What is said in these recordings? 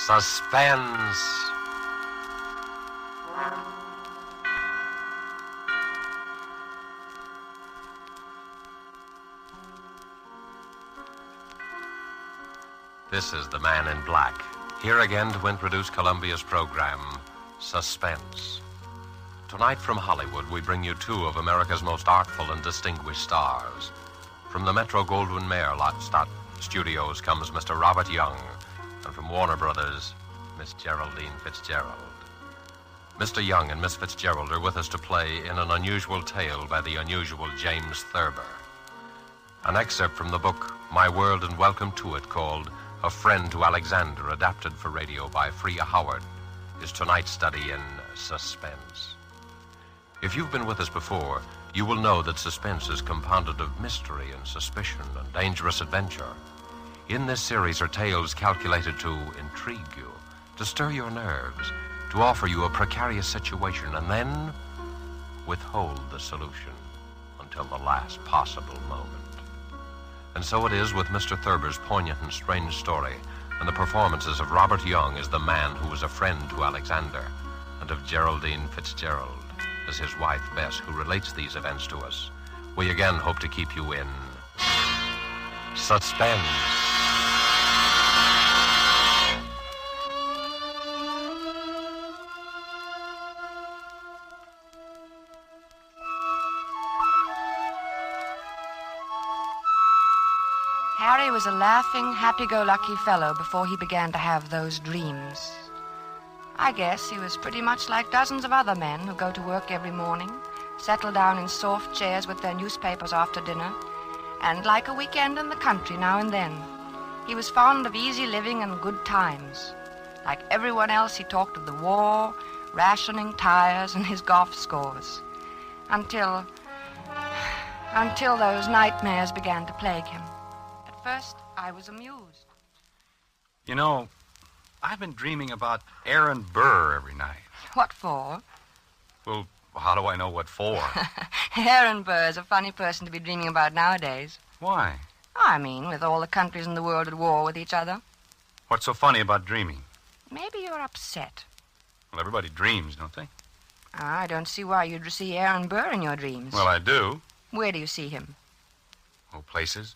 Suspense. This is the Man in Black, here again to introduce Columbia's program, Suspense. Tonight from Hollywood, we bring you two of America's most artful and distinguished stars. From the Metro-Goldwyn-Mayer Studios comes Mr. Robert Young, and from Warner Brothers, Miss Geraldine Fitzgerald. Mr. Young and Miss Fitzgerald are with us to play in an unusual tale by the unusual James Thurber. An excerpt from the book, My World and Welcome to It, called A Friend to Alexander, adapted for radio by Freya Howard, is tonight's study in suspense. If you've been with us before, you will know that suspense is compounded of mystery and suspicion and dangerous adventure. In this series are tales calculated to intrigue you, to stir your nerves, to offer you a precarious situation, and then withhold the solution until the last possible moment. And so it is with Mr. Thurber's poignant and strange story, and the performances of Robert Young as the man who was a friend to Alexander, and of Geraldine Fitzgerald as his wife Bess, who relates these events to us. We again hope to keep you in suspense. Harry was a laughing, happy-go-lucky fellow before he began to have those dreams. I guess he was pretty much like dozens of other men who go to work every morning, settle down in soft chairs with their newspapers after dinner, and like a weekend in the country now and then. He was fond of easy living and good times. Like everyone else, he talked of the war, rationing, tires, and his golf scores. Until those nightmares began to plague him. At first, I was amused. You know, I've been dreaming about Aaron Burr every night. What for? Well, how do I know what for? Aaron Burr is a funny person to be dreaming about nowadays. Why? I mean, with all the countries in the world at war with each other. What's so funny about dreaming? Maybe you're upset. Well, everybody dreams, don't they? I don't see why you'd see Aaron Burr in your dreams. Well, I do. Where do you see him? Oh, places.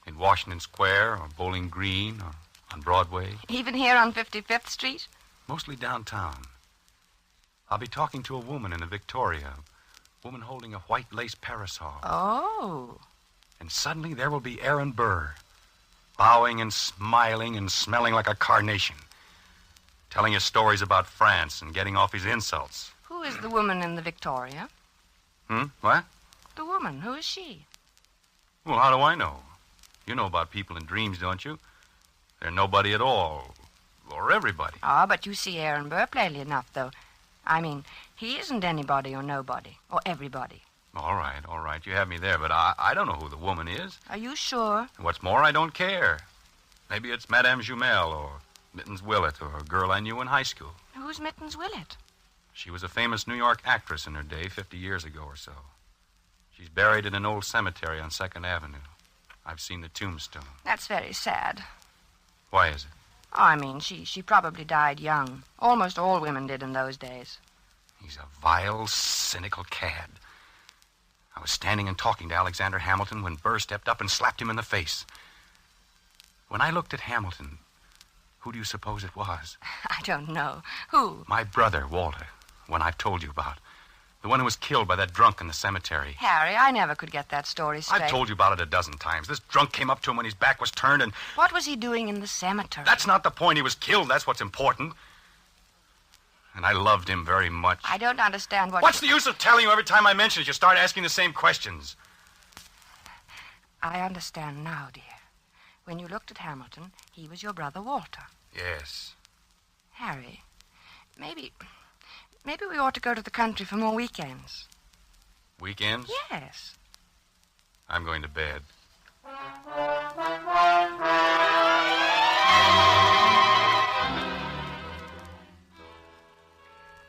In Washington Square, or Bowling Green, or on Broadway. Even here on 55th Street? Mostly downtown. I'll be talking to a woman in the Victoria. A woman holding a white lace parasol. Oh. And suddenly there will be Aaron Burr, bowing and smiling and smelling like a carnation, telling us stories about France and getting off his insults. Who is the woman in the Victoria? What? The woman. Who is she? Well, how do I know? You know about people in dreams, don't you? They're nobody at all. Or everybody. Ah, but you see Aaron Burr plainly enough, though. I mean, he isn't anybody or nobody. Or everybody. All right. You have me there, but I don't know who the woman is. Are you sure? And what's more, I don't care. Maybe it's Madame Jumel or Mittens Willett or a girl I knew in high school. Who's Mittens Willett? She was a famous New York actress in her day, 50 years ago or so. She's buried in an old cemetery on 2nd Avenue. I've seen the tombstone. That's very sad. Why is it? Oh, I mean, she probably died young. Almost all women did in those days. He's a vile, cynical cad. I was standing and talking to Alexander Hamilton when Burr stepped up and slapped him in the face. When I looked at Hamilton, who do you suppose it was? I don't know. Who? My brother, Walter, one I've told you about. The one who was killed by that drunk in the cemetery. Harry, I never could get that story straight. I've told you about it a dozen times. This drunk came up to him when his back was turned and... What was he doing in the cemetery? That's not the point. He was killed. That's what's important. And I loved him very much. I don't understand what... What's the use of telling you every time I mention it? You start asking the same questions. I understand now, dear. When you looked at Hamilton, he was your brother Walter. Yes. Harry, maybe we ought to go to the country for more weekends. Weekends? Yes. I'm going to bed.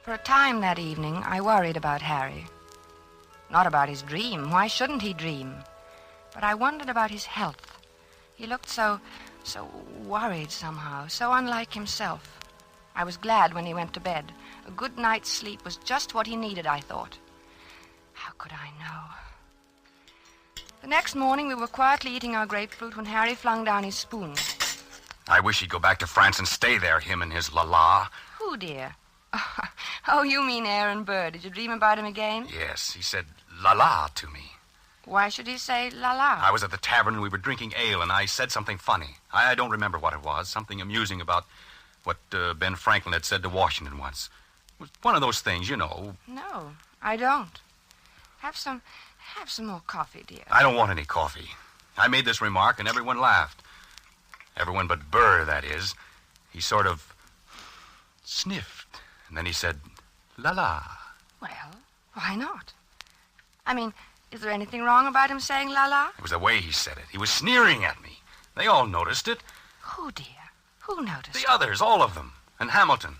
For a time that evening, I worried about Harry. Not about his dream. Why shouldn't he dream? But I wondered about his health. He looked so So worried somehow, so unlike himself. I was glad when he went to bed. A good night's sleep was just what he needed, I thought. How could I know? The next morning, we were quietly eating our grapefruit when Harry flung down his spoon. I wish he'd go back to France and stay there, him and his la-la. Who, dear? Oh, you mean Aaron Burr. Did you dream about him again? Yes, he said la-la to me. Why should he say la-la? I was at the tavern and we were drinking ale, and I said something funny. I don't remember what it was. Something amusing about what Ben Franklin had said to Washington once. It was one of those things, you know. No, I don't. Have some more coffee, dear. I don't want any coffee. I made this remark and everyone laughed. Everyone but Burr, that is. He sort of sniffed, and then he said, la-la. Well, why not? I mean, is there anything wrong about him saying la-la? It was the way he said it. He was sneering at me. They all noticed it. Who, dear? Who noticed The it? others, all of them. And Hamilton.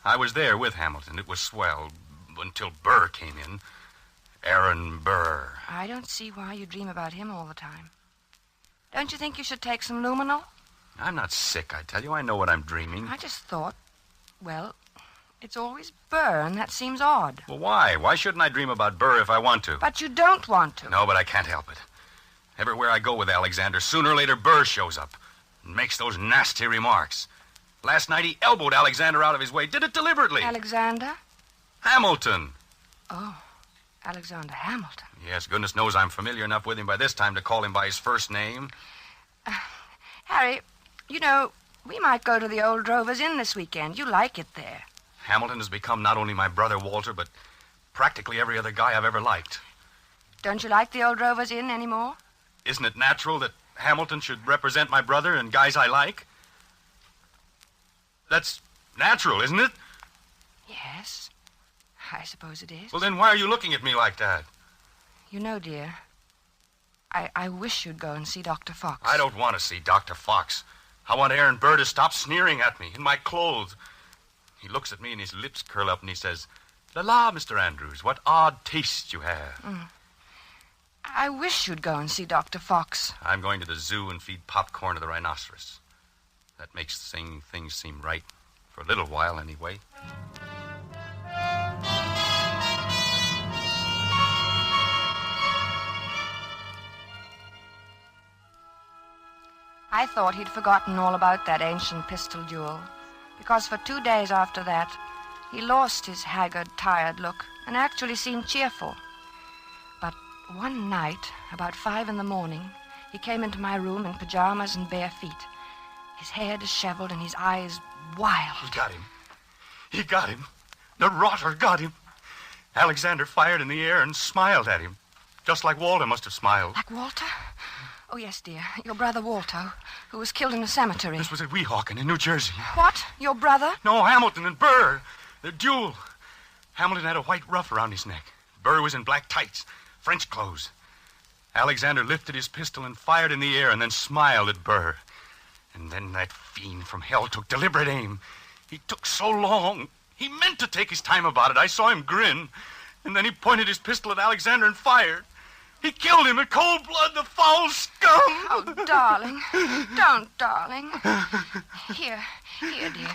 I was there with Hamilton. It was swell until Burr came in. Aaron Burr. I don't see why you dream about him all the time. Don't you think you should take some luminol? I'm not sick, I tell you. I know what I'm dreaming. I just thought, well, it's always Burr, and that seems odd. Well, why? Why shouldn't I dream about Burr if I want to? But you don't want to. No, but I can't help it. Everywhere I go with Alexander, sooner or later Burr shows up and makes those nasty remarks. Last night he elbowed Alexander out of his way. Did it deliberately. Alexander? Hamilton. Oh, Alexander Hamilton. Yes, goodness knows I'm familiar enough with him by this time to call him by his first name. Harry, you know, we might go to the old Drovers Inn this weekend. You like it there. Hamilton has become not only my brother Walter, but practically every other guy I've ever liked. Don't you like the old Drovers Inn anymore? Isn't it natural that Hamilton should represent my brother and guys I like? That's natural, isn't it? Yes, I suppose it is. Well, then why are you looking at me like that? You know, dear, I wish you'd go and see Dr. Fox. I don't want to see Dr. Fox. I want Aaron Burr to stop sneering at me in my clothes. He looks at me and his lips curl up and he says, "La, Mr. Andrews, what odd taste you have." I wish you'd go and see Dr. Fox. I'm going to the zoo and feed popcorn to the rhinoceros. That makes things seem right. For a little while, anyway. I thought he'd forgotten all about that ancient pistol duel, because for 2 days after that, he lost his haggard, tired look and actually seemed cheerful. But one night, about 5 a.m, he came into my room in pajamas and bare feet, his hair disheveled and his eyes wild. He got him. He got him. The rotter got him. Alexander fired in the air and smiled at him, just like Walter must have smiled. Like Walter? Oh, yes, dear. Your brother Walter, who was killed in a cemetery. This was at Weehawken in New Jersey. What? Your brother? No, Hamilton and Burr. Their duel. Hamilton had a white ruff around his neck. Burr was in black tights, French clothes. Alexander lifted his pistol and fired in the air and then smiled at Burr. And then that fiend from hell took deliberate aim. He took so long. He meant to take his time about it. I saw him grin. And then he pointed his pistol at Alexander and fired. He killed him in cold blood, the foul scum! Oh, darling. Don't, darling. Here, dear.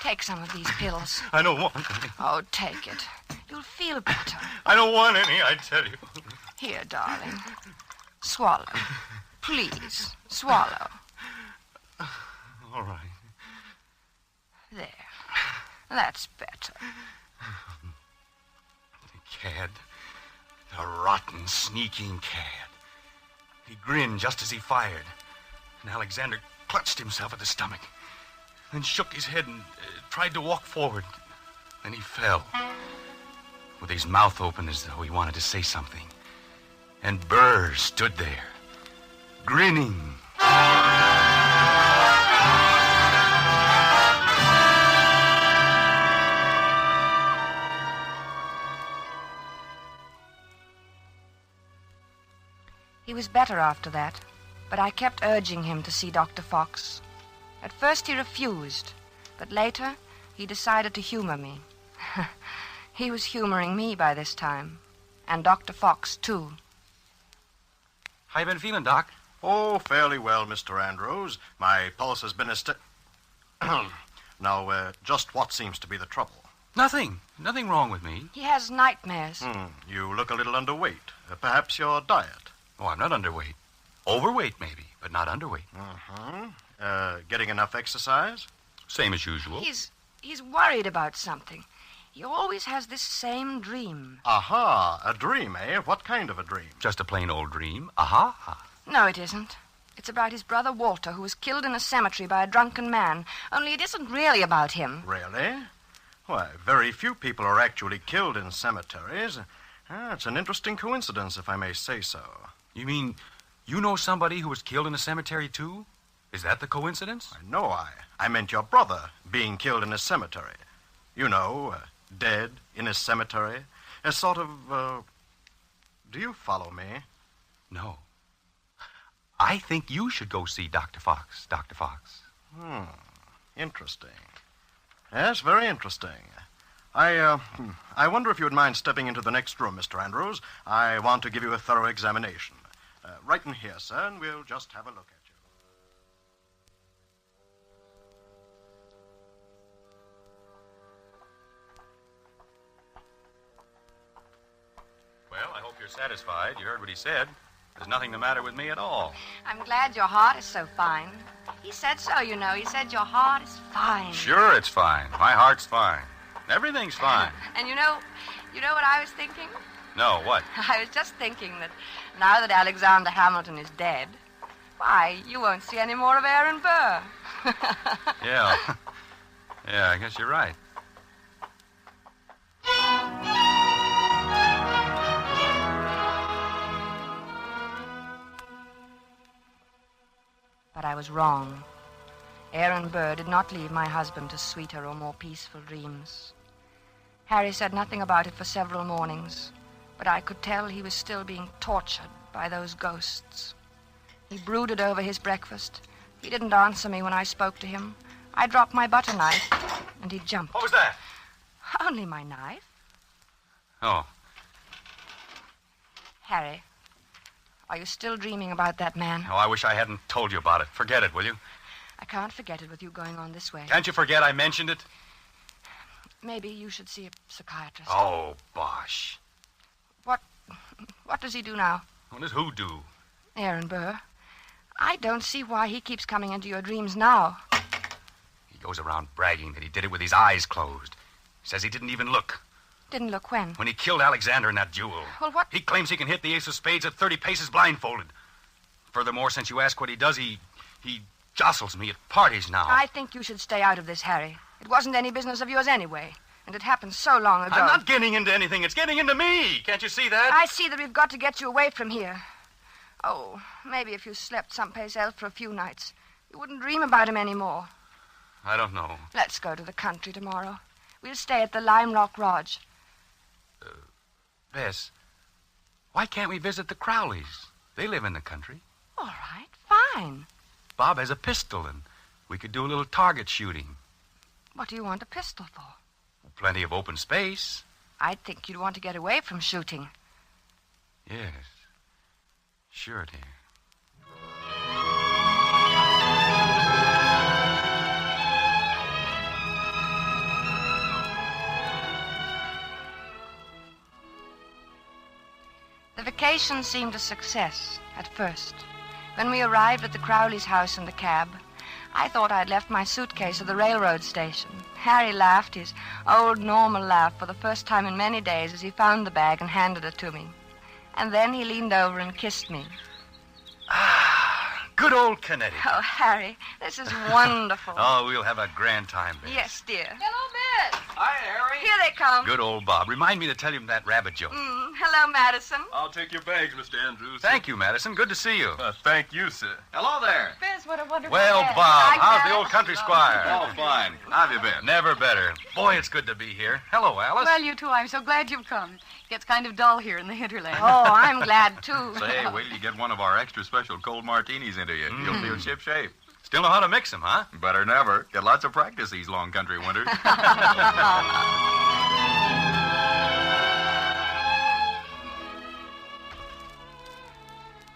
Take some of these pills. I don't want any. Oh, take it. You'll feel better. I don't want any, I tell you. Here, darling. Swallow. Please, swallow. All right. There. That's better. The cad. The rotten, sneaking cad. He grinned just as he fired. And Alexander clutched himself at the stomach. Then shook his head and tried to walk forward. Then he fell. With his mouth open as though he wanted to say something. And Burr stood there, grinning. He was better after that, but I kept urging him to see Dr. Fox. At first he refused, but later he decided to humor me. He was humoring me by this time, and Dr. Fox, too. How you been feeling, Doc? Oh, fairly well, Mr. Andrews. My pulse has been Now, just what seems to be the trouble? Nothing. Nothing wrong with me. He has nightmares. You look a little underweight. Perhaps your diet. Oh, I'm not underweight. Overweight, maybe, but not underweight. Getting enough exercise? Same as usual. He's worried about something. He always has this same dream. Aha, a dream, eh? What kind of a dream? Just a plain old dream. Aha. No, it isn't. It's about his brother Walter, who was killed in a cemetery by a drunken man. Only it isn't really about him. Really? Why, very few people are actually killed in cemeteries. It's an interesting coincidence, if I may say so. You mean you know somebody who was killed in a cemetery, too? Is that the coincidence? No, I meant your brother being killed in a cemetery. You know, dead in a cemetery. A sort of, do you follow me? No. I think you should go see Dr. Fox, Dr. Fox. Interesting. Yes, very interesting. I wonder if you would mind stepping into the next room, Mr. Andrews. I want to give you a thorough examination. Right in here, sir, and we'll just have a look at you. Well, I hope you're satisfied. You heard what he said. There's nothing the matter with me at all. I'm glad your heart is so fine. He said so, you know. He said your heart is fine. Sure, it's fine. My heart's fine. Everything's fine. And you know what I was thinking? No, what? I was just thinking that now that Alexander Hamilton is dead, why, you won't see any more of Aaron Burr. Yeah. Yeah, I guess you're right. But I was wrong. Aaron Burr did not leave my husband to sweeter or more peaceful dreams. Harry said nothing about it for several mornings, but I could tell he was still being tortured by those ghosts. He brooded over his breakfast. He didn't answer me when I spoke to him. I dropped my butter knife, and he jumped. What was that? Only my knife. Oh. Harry, are you still dreaming about that man? Oh, I wish I hadn't told you about it. Forget it, will you? I can't forget it with you going on this way. Can't you forget I mentioned it? Maybe you should see a psychiatrist. Oh, bosh. What does he do now? What does who do? Aaron Burr. I don't see why he keeps coming into your dreams now. He goes around bragging that he did it with his eyes closed. Says he didn't even look. Didn't look when? When he killed Alexander in that duel. Well, what? He claims he can hit the ace of spades at 30 paces blindfolded. Furthermore, since you ask what he does, he jostles me at parties now. I think you should stay out of this, Harry. It wasn't any business of yours anyway. And it happened so long ago. I'm not getting into anything. It's getting into me. Can't you see that? I see that we've got to get you away from here. Oh, maybe if you slept someplace else for a few nights, you wouldn't dream about him anymore. I don't know. Let's go to the country tomorrow. We'll stay at the Lime Rock Lodge. Bess, why can't we visit the Crowleys? They live in the country. All right, fine. Bob has a pistol, and we could do a little target shooting. What do you want a pistol for? Plenty of open space. I'd think you'd want to get away from shooting. Yes. Sure, dear. The vacation seemed a success at first. When we arrived at the Crowley's house in the cab, I thought I'd left my suitcase at the railroad station. Harry laughed his old normal laugh for the first time in many days as he found the bag and handed it to me. And then he leaned over and kissed me. Good old Connecticut. Oh, Harry, this is wonderful. Oh, we'll have a grand time, Bess. Yes, dear. Hello, Miss. Hi, Harry. Here they come. Good old Bob. Remind me to tell him that rabbit joke. Hello, Madison. I'll take your bags, Mr. Andrews. Thank you, Madison. Good to see you. Thank you, sir. Hello there. Biz, what a wonderful Well, day. Bob, Hi, how's the Dad. old country squire? Oh, fine. How have you been? Never better. Boy, it's good to be here. Hello, Alice. Well, you too. I'm so glad you've come. It gets kind of dull here in the hinterland. Oh, I'm glad, too. Say, wait till you get one of our extra special cold martinis into you. You'll feel ship-shape. Still know how to mix them, huh? Better never. Get lots of practice these long country winters.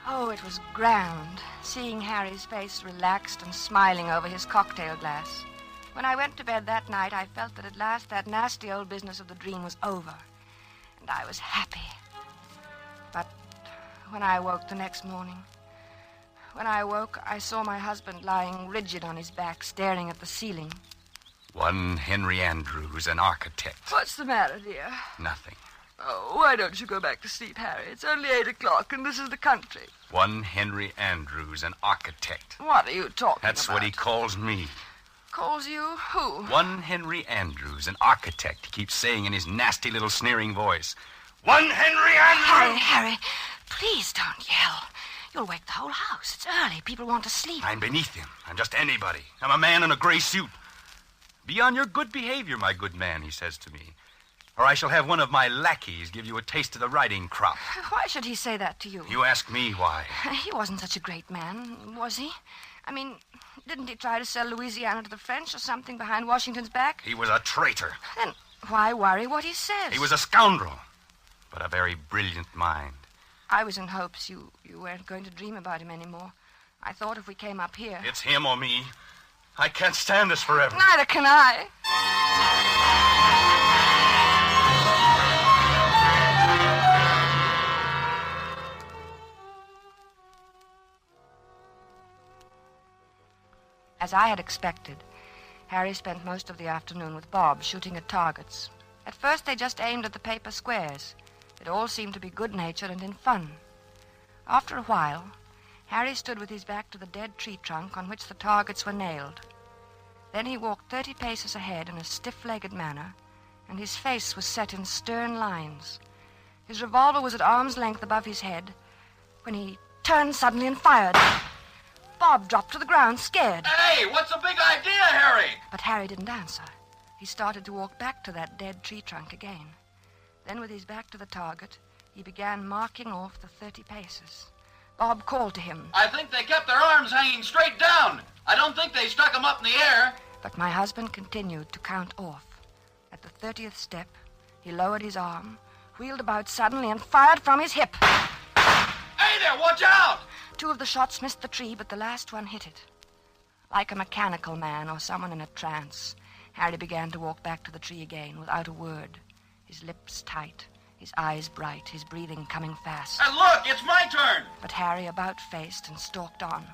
Oh, it was grand, seeing Harry's face relaxed and smiling over his cocktail glass. When I went to bed that night, I felt that at last that nasty old business of the dream was over, and I was happy. But when I awoke the next morning, I saw my husband lying rigid on his back, staring at the ceiling. One Henry Andrews, an architect. What's the matter, dear? Nothing. Oh, why don't you go back to sleep, Harry? It's only 8 o'clock, and this is the country. One Henry Andrews, an architect. What are you talking That's about? what he calls me. Calls you who? One Henry Andrews, an architect, he keeps saying in his nasty little sneering voice. One Henry Andrews! Harry, please don't yell. You'll wake the whole house. It's early. People want to sleep. I'm beneath him. I'm just anybody. I'm a man in a gray suit. Be on your good behavior, my good man, he says to me. Or I shall have one of my lackeys give you a taste of the riding crop. Why should he say that to you? You ask me why. He wasn't such a great man, was he? I mean, didn't he try to sell Louisiana to the French or something behind Washington's back? He was a traitor. Then why worry what he says? He was a scoundrel, but a very brilliant mind. I was in hopes you weren't going to dream about him anymore. I thought if we came up here... It's him or me. I can't stand this forever. Neither can I. As I had expected, Harry spent most of the afternoon with Bob shooting at targets. At first they just aimed at the paper squares. It all seemed to be good-natured and in fun. After a while, Harry stood with his back to the dead tree trunk on which the targets were nailed. Then he walked 30 paces ahead in a stiff-legged manner, and his face was set in stern lines. His revolver was at arm's length above his head when he turned suddenly and fired. Bob dropped to the ground, scared. Hey, what's the big idea, Harry? But Harry didn't answer. He started to walk back to that dead tree trunk again. Then, with his back to the target, he began marking off the 30 paces. Bob called to him. I think they kept their arms hanging straight down. I don't think they stuck them up in the air. But my husband continued to count off. At the 30th step, he lowered his arm, wheeled about suddenly, and fired from his hip. Hey there, watch out! 2 of the shots missed the tree, but the last one hit it. Like a mechanical man or someone in a trance, Harry began to walk back to the tree again without a word, his lips tight, his eyes bright, his breathing coming fast. And look, it's my turn! But Harry about-faced and stalked on.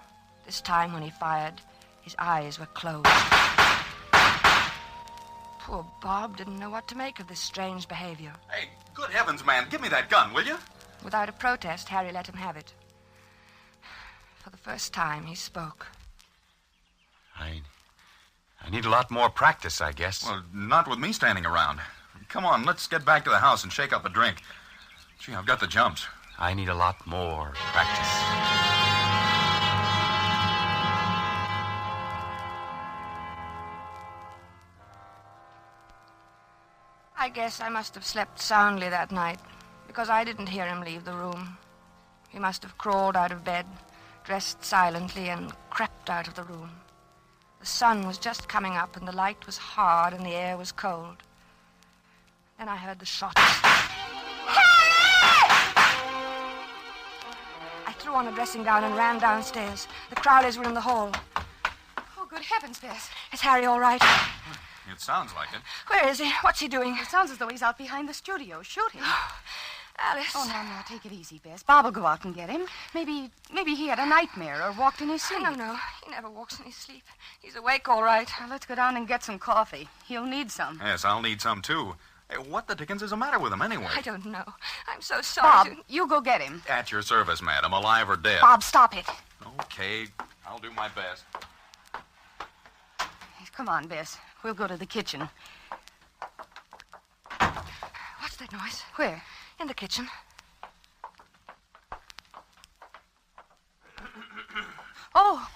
This time when he fired, his eyes were closed. Poor Bob didn't know what to make of this strange behavior. Hey, good heavens, man, give me that gun, will you? Without a protest, Harry let him have it. For the first time, he spoke. I need a lot more practice, I guess. Well, not with me standing around. Come on, let's get back to the house and shake up a drink. Gee, I've got the jumps. I need a lot more practice. I guess I must have slept soundly that night, because I didn't hear him leave the room. He must have crawled out of bed, dressed silently, and crept out of the room. The sun was just coming up, and the light was hard, and the air was cold. Then I heard the shots. I threw on a dressing gown and ran downstairs. The Crowleys were in the hall. Oh, good heavens, Bess. Is Harry all right? It sounds like it. Where is he? What's he doing? It sounds as though he's out behind the studio shooting. Alice. Oh, no, take it easy, Bess. Bob will go out and get him. Maybe he had a nightmare or walked in his sleep. No. He never walks in his sleep. He's awake all right. Well, let's go down and get some coffee. He'll need some. Yes, I'll need some, too. Hey, what the dickens is the matter with him, anyway? I don't know. I'm so sorry. Bob, you go get him. At your service, madam, alive or dead. Bob, stop it. Okay, I'll do my best. Come on, Bess. We'll go to the kitchen. What's that noise? Where? In the kitchen. Oh,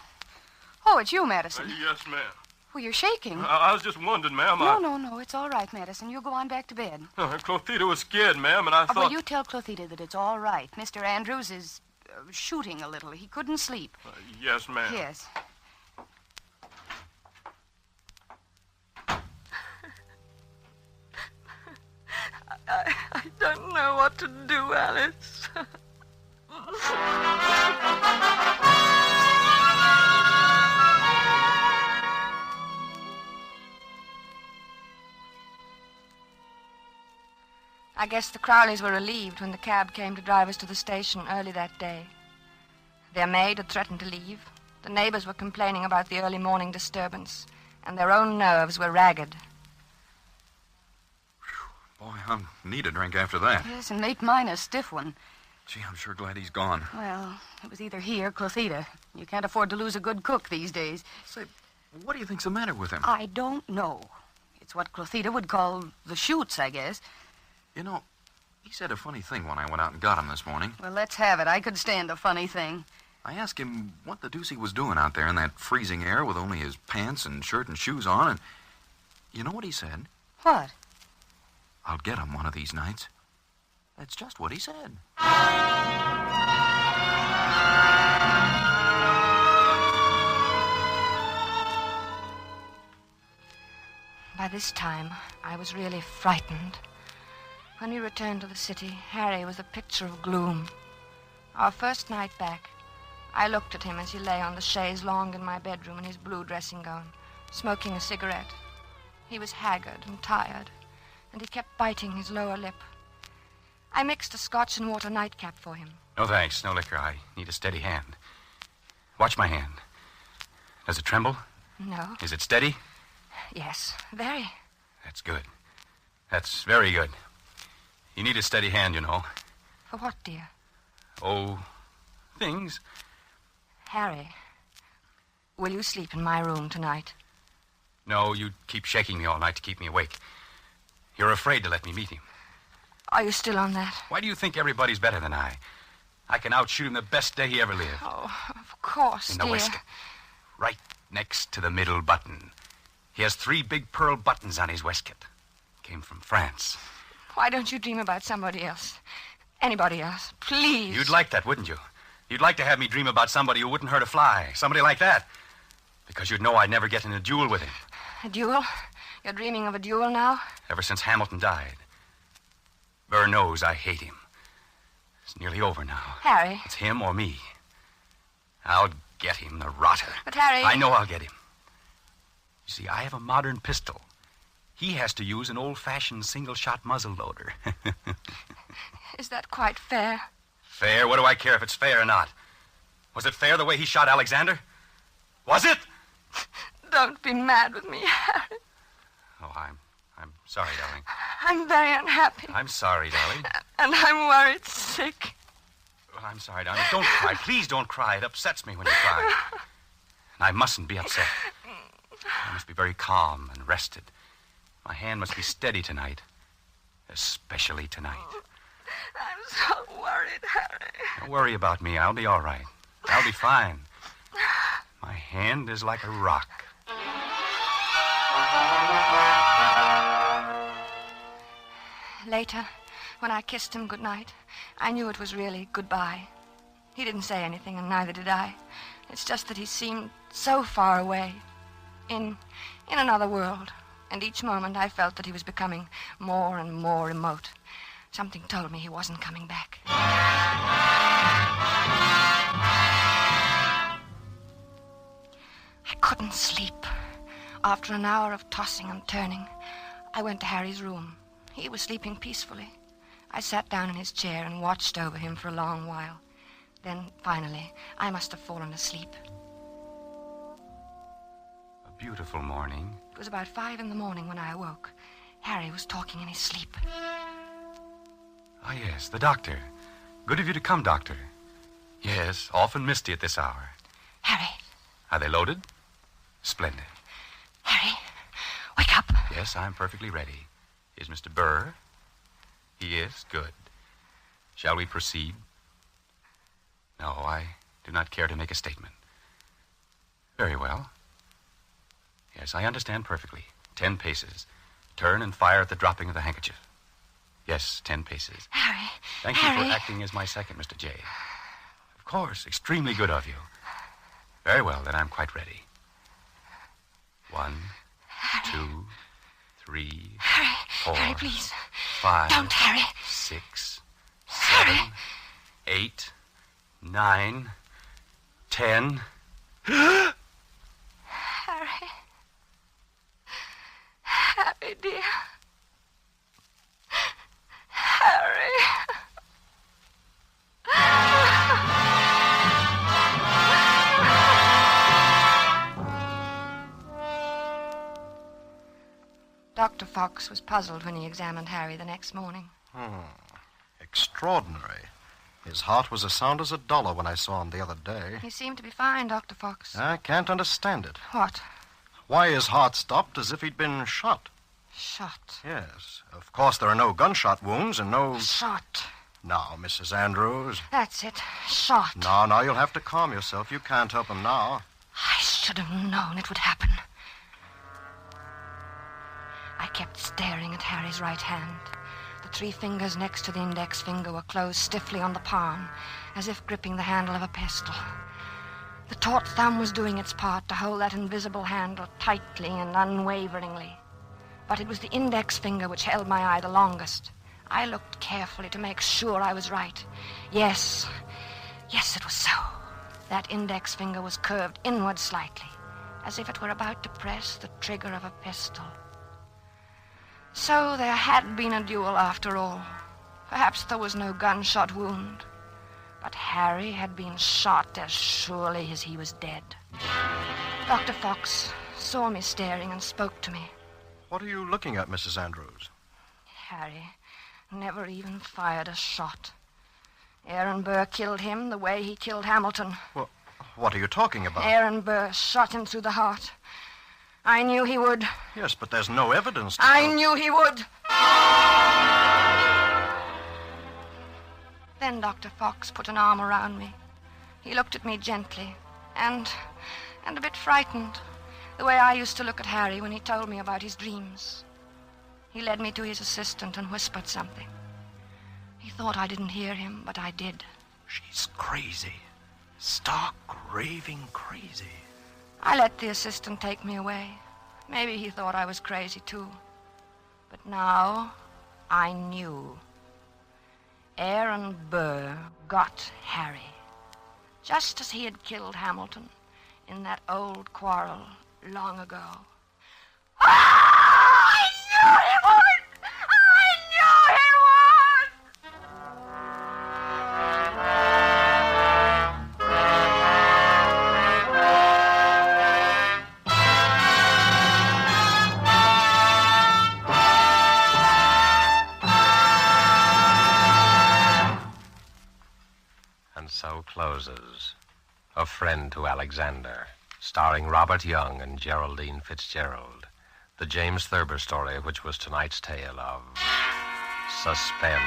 it's you, Madison. Yes, ma'am. Well, you're shaking. I was just wondering, ma'am. No. It's all right, Madison. You go on back to bed. Clothita was scared, ma'am, and I thought... Well, you tell Clothita that it's all right. Mr. Andrews is shooting a little. He couldn't sleep. Yes, ma'am. Yes. I don't know what to do, Alice. I guess the Crowleys were relieved when the cab came to drive us to the station early that day. Their maid had threatened to leave. The neighbors were complaining about the early morning disturbance, and their own nerves were ragged. Boy, I need a drink after that. Yes, and make mine a stiff one. Gee, I'm sure glad he's gone. Well, it was either he or Clothita. You can't afford to lose a good cook these days. Say, what do you think's the matter with him? I don't know. It's what Clothita would call the shoots, I guess. You know, he said a funny thing when I went out and got him this morning. Well, let's have it. I could stand a funny thing. I asked him what the deuce he was doing out there in that freezing air with only his pants and shirt and shoes on, and you know what he said? What? I'll get him one of these nights. That's just what he said. By this time, I was really frightened. When we returned to the city, Harry was a picture of gloom. Our first night back, I looked at him as he lay on the chaise longue in my bedroom in his blue dressing gown, smoking a cigarette. He was haggard and tired, and he kept biting his lower lip. I mixed a scotch and water nightcap for him. No thanks, no liquor. I need a steady hand. Watch my hand. Does it tremble? No. Is it steady? Yes, very. That's good. That's very good. You need a steady hand, you know. For what, dear? Oh, things. Harry, will you sleep in my room tonight? No, you keep shaking me all night to keep me awake. You're afraid to let me meet him. Are you still on that? Why do you think everybody's better than I? I can outshoot him the best day he ever lived. Oh, of course, In the dear. waistcoat. Right next to the middle button. He has 3 big pearl buttons on his waistcoat. Came from France. Why don't you dream about somebody else? Anybody else, please. You'd like that, wouldn't you? You'd like to have me dream about somebody who wouldn't hurt a fly. Somebody like that. Because you'd know I'd never get in a duel with him. A duel? You're dreaming of a duel now? Ever since Hamilton died. Burr knows I hate him. It's nearly over now. Harry. It's him or me. I'll get him, the rotter. But, Harry... I know I'll get him. You see, I have a modern pistol. He has to use an old-fashioned single-shot muzzle loader. Is that quite fair? Fair? What do I care if it's fair or not? Was it fair the way he shot Alexander? Was it? Don't be mad with me, Harry. Oh, I'm sorry, darling. I'm very unhappy. I'm sorry, darling. And I'm worried sick. Well, I'm sorry, darling. Don't cry. Please don't cry. It upsets me when you cry. And I mustn't be upset. I must be very calm and rested. My hand must be steady tonight. Especially tonight. I'm so worried, Harry. Don't worry about me. I'll be all right. I'll be fine. My hand is like a rock. Later, when I kissed him goodnight, I knew it was really goodbye. He didn't say anything, and neither did I. It's just that he seemed so far away, in another world. And each moment I felt that he was becoming more and more remote. Something told me he wasn't coming back. I couldn't sleep. After an hour of tossing and turning, I went to Harry's room. He was sleeping peacefully. I sat down in his chair and watched over him for a long while. Then, finally, I must have fallen asleep. A beautiful morning. It was about 5 a.m. when I awoke. Harry was talking in his sleep. Ah, yes, the doctor. Good of you to come, doctor. Yes, often misty at this hour. Harry. Are they loaded? Splendid. Harry, wake up. Yes, I'm perfectly ready. Is Mr. Burr? He is? Good. Shall we proceed? No, I do not care to make a statement. Very well. Yes, I understand perfectly. 10 paces. Turn and fire at the dropping of the handkerchief. Yes, 10 paces. Harry. Thank you for acting as my second, Mr. J. Of course, extremely good of you. Very well, then I'm quite ready. 1, 2, 3, Harry. 4, Harry, please. 5, Don't, Harry. 6, 7, Harry. 8, 9, 10. Harry. Harry, dear. Fox was puzzled when he examined Harry the next morning. Extraordinary. His heart was as sound as $1 when I saw him the other day. He seemed to be fine, Dr. Fox. I can't understand it. What? Why his heart stopped as if he'd been shot. Shot? Yes. Of course, there are no gunshot wounds and no... Shot. Now, Mrs. Andrews. That's it. Shot. No, you'll have to calm yourself. You can't help him now. I should have known it would happen. I kept staring at Harry's right hand. The 3 fingers next to the index finger were closed stiffly on the palm, as if gripping the handle of a pistol. The taut thumb was doing its part to hold that invisible handle tightly and unwaveringly. But it was the index finger which held my eye the longest. I looked carefully to make sure I was right. Yes, it was so. That index finger was curved inward slightly, as if it were about to press the trigger of a pistol. So there had been a duel after all. Perhaps there was no gunshot wound. But Harry had been shot as surely as he was dead. Dr. Fox saw me staring and spoke to me. What are you looking at, Mrs. Andrews? Harry never even fired a shot. Aaron Burr killed him the way he killed Hamilton. Well, what are you talking about? Aaron Burr shot him through the heart. I knew he would. Yes, but there's no evidence. I knew he would. Then Dr. Fox put an arm around me. He looked at me gently and a bit frightened, the way I used to look at Harry when he told me about his dreams. He led me to his assistant and whispered something. He thought I didn't hear him, but I did. She's crazy. Stark, raving crazy. I let the assistant take me away. Maybe he thought I was crazy, too. But now I knew. Aaron Burr got Harry, just as he had killed Hamilton in that old quarrel long ago. I knew he would! I knew he would! And so closes A Friend to Alexander, starring Robert Young and Geraldine Fitzgerald. The James Thurber story, which was tonight's tale of Suspense.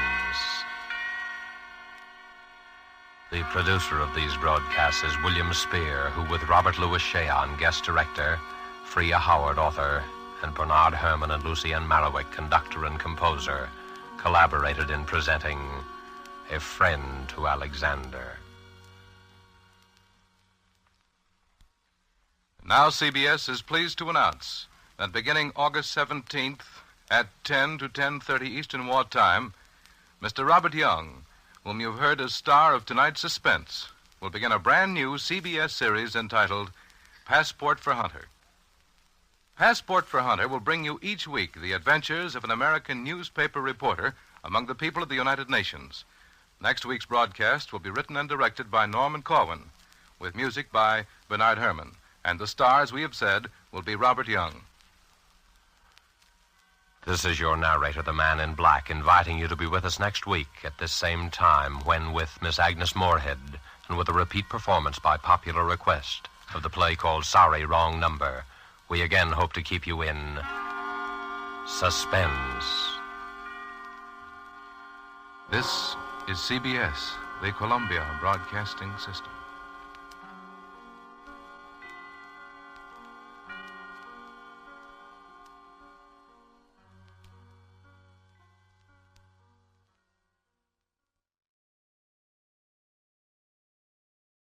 The producer of these broadcasts is William Spear, who with Robert Louis Cheon, guest director, Freya Howard, author, and Bernard Herrmann and Lucienne Marowik, conductor and composer, collaborated in presenting A Friend to Alexander. Now CBS is pleased to announce that beginning August 17th at 10 to 10:30 Eastern Wartime, Mr. Robert Young, whom you've heard as star of tonight's Suspense, will begin a brand new CBS series entitled Passport for Hunter. Passport for Hunter will bring you each week the adventures of an American newspaper reporter among the people of the United Nations. Next week's broadcast will be written and directed by Norman Corwin, with music by Bernard Herrmann. And the star, as we have said, will be Robert Young. This is your narrator, the Man in Black, inviting you to be with us next week at this same time when, with Miss Agnes Moorehead and with a repeat performance by popular request of the play called Sorry, Wrong Number, we again hope to keep you in suspense. This is CBS, the Columbia Broadcasting System.